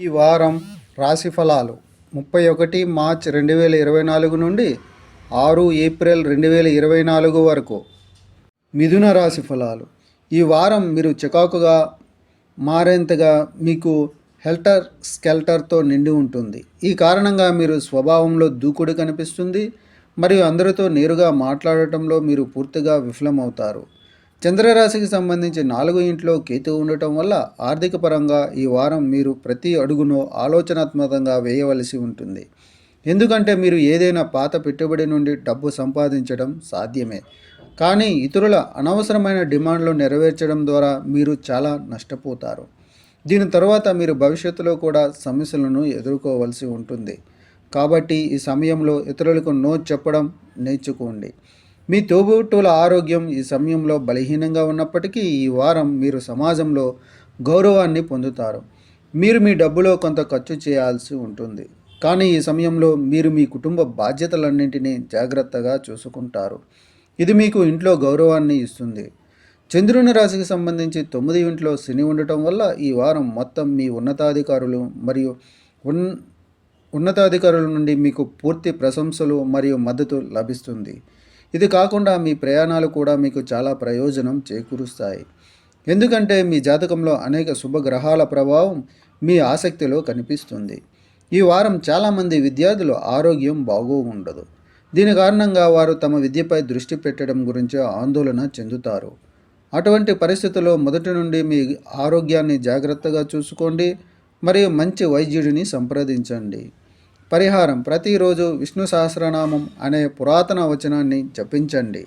ఈ వారం రాశి ఫలాలు 31 మార్చ్ 2024 నుండి 6 ఏప్రిల్ 2024 వరకు. మిథున రాశి ఫలాలు. ఈ వారం మీరు చికాకుగా మారేంతగా మీకు హెల్టర్ స్కెల్టర్తో నిండి ఉంటుంది. ఈ కారణంగా మీరు స్వభావంలో దూకుడు కనిపిస్తుంది మరియు అందరితో నేరుగా మాట్లాడటంలో మీరు పూర్తిగా విఫలమవుతారు. చంద్రరాశికి సంబంధించి 4 ఇంట్లో కేతు ఉండటం వల్ల ఆర్థిక పరంగా ఈ వారం మీరు ప్రతి అడుగును ఆలోచనాత్మకంగా వేయవలసి ఉంటుంది. ఎందుకంటే మీరు ఏదైనా పాత పెట్టుబడి నుండి డబ్బు సంపాదించడం సాధ్యమే, కానీ ఇతరుల అనవసరమైన డిమాండ్లు నెరవేర్చడం ద్వారా మీరు చాలా నష్టపోతారు. దీని తర్వాత మీరు భవిష్యత్తులో కూడా సమస్యలను ఎదుర్కోవలసి ఉంటుంది. కాబట్టి ఈ సమయంలో ఇతరులకు నో చెప్పడం నేర్చుకోండి. మీ తోబుట్టువుల ఆరోగ్యం ఈ సమయంలో బలహీనంగా ఉన్నప్పటికీ ఈ వారం మీరు సమాజంలో గౌరవాన్ని పొందుతారు. మీరు మీ డబ్బులో కొంత ఖర్చు చేయాల్సి ఉంటుంది, కానీ ఈ సమయంలో మీరు మీ కుటుంబ బాధ్యతలన్నింటినీ జాగ్రత్తగా చూసుకుంటారు. ఇది మీకు ఇంట్లో గౌరవాన్ని ఇస్తుంది. చంద్రుని రాశికి సంబంధించి 9 ఇంట్లో శని ఉండటం వల్ల ఈ వారం మొత్తం మీ ఉన్నతాధికారులు మరియు ఉన్నతాధికారుల నుండి మీకు పూర్తి ప్రశంసలు మరియు మద్దతు లభిస్తుంది. ఇది కాకుండా మీ ప్రయాణాలు కూడా మీకు చాలా ప్రయోజనం చేకూరుస్తాయి, ఎందుకంటే మీ జాతకంలో అనేక శుభగ్రహాల ప్రభావం మీ ఆసక్తిలో కనిపిస్తుంది. ఈ వారం చాలామంది విద్యార్థులు ఆరోగ్యం ఉండదు. దీని కారణంగా వారు తమ విద్యపై దృష్టి పెట్టడం గురించి ఆందోళన చెందుతారు. అటువంటి పరిస్థితుల్లో మొదటి నుండి మీ ఆరోగ్యాన్ని జాగ్రత్తగా చూసుకోండి మరియు మంచి వైద్యుడిని సంప్రదించండి. పరిహారం: ప్రతిరోజు విష్ణు సహస్రనామం అనే పురాతన వచనాన్ని జపించండి.